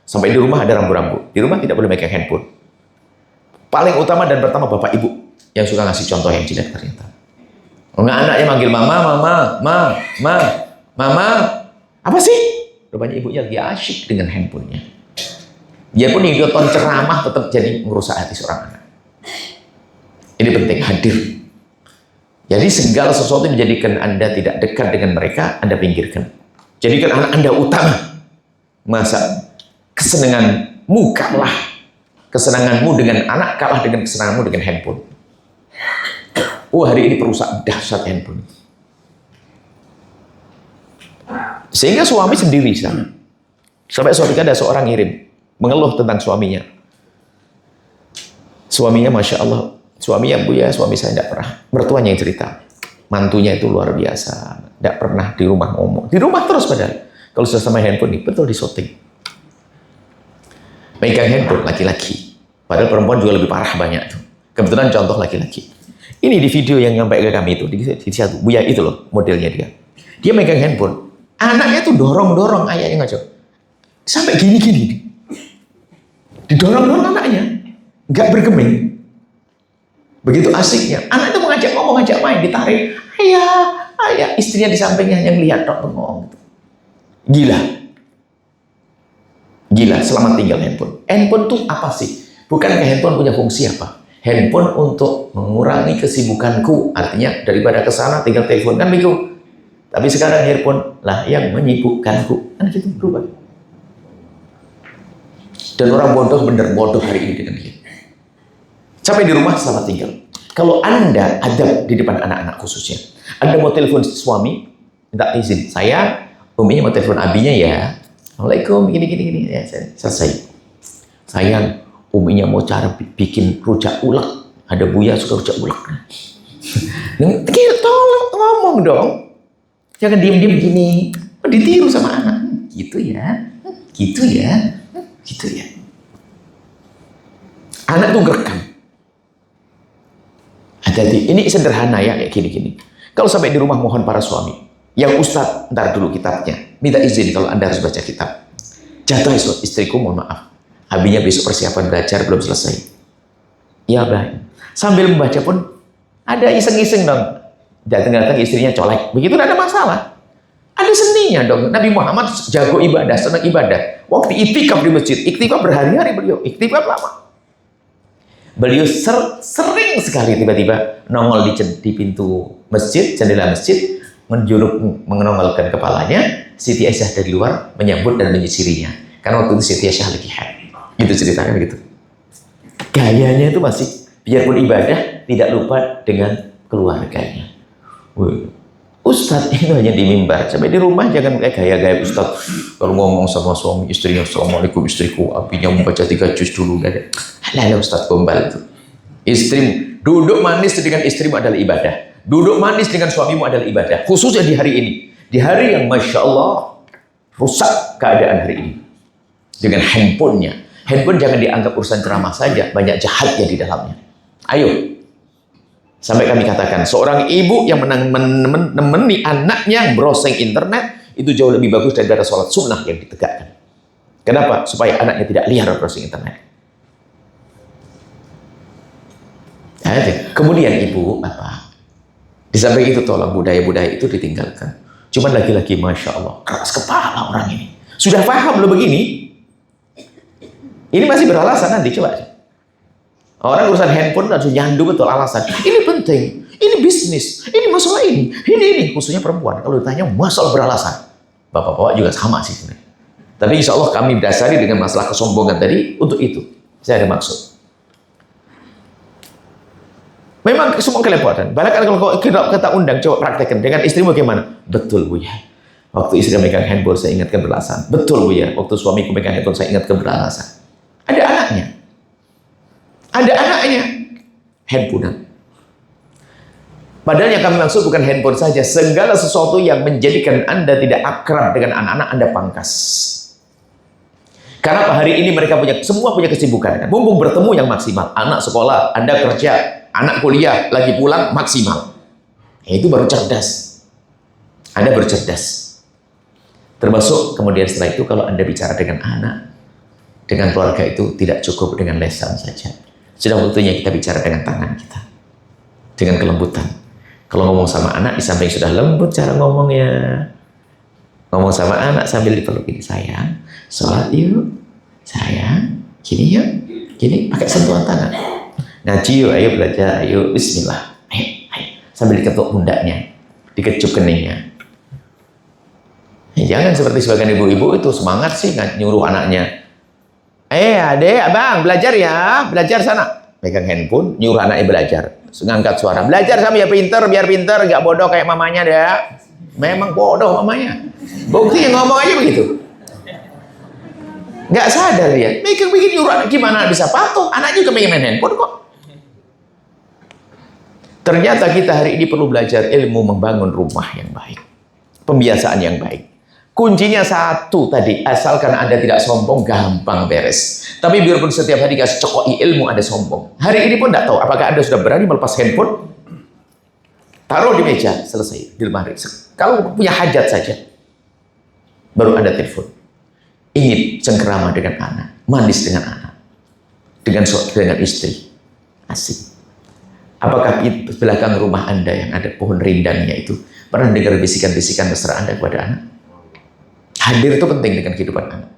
Sampai di rumah ada rambu-rambu. Di rumah tidak boleh megang handphone. Paling utama dan pertama bapak ibu yang suka ngasih contoh yang jelek ternyata. Enggak, anaknya manggil mama, mama. Apa sih? Rupanya ibunya lagi asyik dengan handphonenya. Dia pun nonton ceramah tetap jadi merusak hati seorang anak. Ini penting, hadir. Jadi segala sesuatu yang menjadikan Anda tidak dekat dengan mereka, Anda pinggirkan. Jadikan anak Anda utama. Masa kesenanganmu kalah. Kesenanganmu dengan anak kalah dengan kesenanganmu dengan handphone. Hari ini perusak dahsyat handphone. Sehingga suami sendiri sana. Sampai suatu ketika ada seorang ngirim mengeluh tentang suaminya. Suaminya Masya Allah. Suaminya Buya, suami saya tidak pernah. Mertuanya yang cerita. Mantunya itu luar biasa. Tidak pernah di rumah ngomong. Di rumah terus padahal. Kalau sudah sama handphone nih, betul disoting. Megang handphone laki-laki. Padahal perempuan juga lebih parah banyak tuh. Kebetulan contoh laki-laki. Ini di video yang nyampe ke kami itu. Di satu. Buya itu loh modelnya dia. Dia megang handphone. Anaknya tuh dorong-dorong ayahnya ngajak. Sampai gini-gini. Didorong-dorong anaknya. Nggak bergeming. Begitu asiknya. Anak itu mengajak ngomong, ngajak main, ditarik. Ayah. Istrinya di sampingnya yang lihat dok bengong. Gila, selamat tinggal handphone. Handphone tuh apa sih? Bukankah handphone punya fungsi apa? Handphone untuk mengurangi kesibukanku. Artinya daripada ke sana tinggal telepon kan begitu. Tapi sekarang handphone lah yang menyibukkanku. Kan gitu berubah. Dan orang bodoh bener bodoh hari ini dengan dia. Sampai di rumah selamat tinggal. Kalau Anda ada di depan anak-anak khususnya, Anda mau telepon suami, minta izin. Saya, uminya mau telepon abinya ya. Assalamualaikum, gini. Ya, selesai. Sayang, uminya mau cara bikin rujak ulek. Ada Buya suka rujak ulek. Tolong ngomong dong. Jangan diem-diem begini. Ditiru sama anak. Gitu ya. Anak tuh ngerekam. Hati-hati, ini sederhana ya kayak gini-gini. Kalau sampai di rumah mohon para suami, yang Ustadz, ntar dulu kitabnya. Minta izin kalau Anda harus baca kitab. Jatuh istriku, mohon maaf. Abinya besok persiapan belajar belum selesai. Ya baik. Sambil membaca pun ada iseng-iseng dong. Datang-datang istrinya colek. Begitu tidak ada masalah. Ada seninya dong. Nabi Muhammad jago ibadah, senang ibadah. Waktu iktikaf di masjid, iktikaf berhari-hari beliau. Iktikaf lama. Beliau sering sekali tiba-tiba nongol di pintu masjid, jendela masjid, menongolkan kepalanya. Siti Aisyah dari luar menyambut dan menyisirinya. Karena waktu itu Siti Aisyah lagi haid. Gitu ceritanya begitu. Gayanya itu masih, biarpun ibadah, tidak lupa dengan keluarganya. Ustadz itu hanya di mimbar. Sampai di rumah jangan kayak gaya-gaya Ustadz. Kalau ngomong sama suami istrinya, Assalamualaikum istriku, abinya membaca 3 juz dulu. Gak ada. Alah Ustadz gombal itu. Istri, duduk manis dengan istrimu adalah ibadah. Duduk manis dengan suamimu adalah ibadah. Khususnya di hari ini. Di hari yang Masya Allah rusak keadaan hari ini. Dengan handphonenya. Handphone jangan dianggap urusan ceramah saja. Banyak jahatnya di dalamnya. Ayo. Sampai kami katakan, seorang ibu yang menemani anaknya browsing internet, itu jauh lebih bagus daripada sholat sunnah yang ditegakkan. Kenapa? Supaya anaknya tidak liar browsing internet. Kemudian ibu, bapak, di samping itu tolong budaya-budaya itu ditinggalkan. Cuman lagi-lagi Masya Allah, keras kepala orang ini. Sudah paham loh begini. Ini masih beralasan nanti, coba. Orang urusan handphone harus nyandu betul alasan. Ini penting, ini bisnis, ini masalah ini. Khususnya perempuan. Kalau ditanya masalah beralasan. Bapak-bapak juga sama sih sebenarnya. Tapi insya Allah kami dasari dengan masalah kesombongan tadi untuk itu. Saya ada maksud. Memang semua kelepotan. Bahkan kalau kita undang, coba praktekkan. Dengan istrimu bagaimana? Betul Bu ya. Waktu istri megang handphone saya ingatkan beralasan. Betul Bu ya. Waktu suamiku megang handphone saya ingatkan beralasan. Ada anaknya. Handphone. Padahal yang kami maksud bukan handphone saja. Segala sesuatu yang menjadikan Anda tidak akrab dengan anak-anak Anda pangkas. Karena hari ini mereka semua punya kesibukan. Mumpung bertemu yang maksimal. Anak sekolah, Anda kerja, anak kuliah, lagi pulang maksimal. Itu baru cerdas. Anda bercerdas. Termasuk kemudian setelah itu kalau Anda bicara dengan anak, dengan keluarga itu tidak cukup dengan lesan saja. Sudah waktunya kita bicara dengan tangan kita, dengan kelembutan. Kalau ngomong sama anak, di samping sudah lembut cara ngomongnya. Ngomong sama anak sambil dipeluk, ini sayang, sholat yuk, sayang, gini yuk, gini, pakai sentuhan tangan. Ngaji yuk, ayo belajar, ayo, bismillah, ayo. Sambil diketuk pundaknya, dikecup keningnya. Jangan seperti sebagian ibu-ibu itu semangat sih nyuruh anaknya. Adek, abang, belajar ya, belajar sana. Pegang handphone, nyuruh anaknya belajar. Ngangkat suara, belajar sama ya pinter, biar pinter, gak bodoh kayak mamanya deh. Memang bodoh mamanya. Buktinya ngomong aja begitu. Gak sadar ya. Mikir nyuruh anak gimana bisa patuh. Anak juga pengen main handphone kok. Ternyata kita hari ini perlu belajar ilmu membangun rumah yang baik. Pembiasaan yang baik. Kuncinya satu tadi, asalkan Anda tidak sombong, gampang beres. Tapi biarpun setiap hari kasih cokoi ilmu, Anda sombong. Hari ini pun tidak tahu apakah Anda sudah berani melepas handphone, taruh di meja, selesai, di lemari. Kalau punya hajat saja, baru Anda telepon. Ingin cengkerama dengan anak, manis dengan anak, dengan istri, asik. Apakah di belakang rumah Anda yang ada pohon rindangnya itu pernah dengar bisikan-bisikan mesra Anda kepada anak? Hadir itu penting dengan kehidupan anak.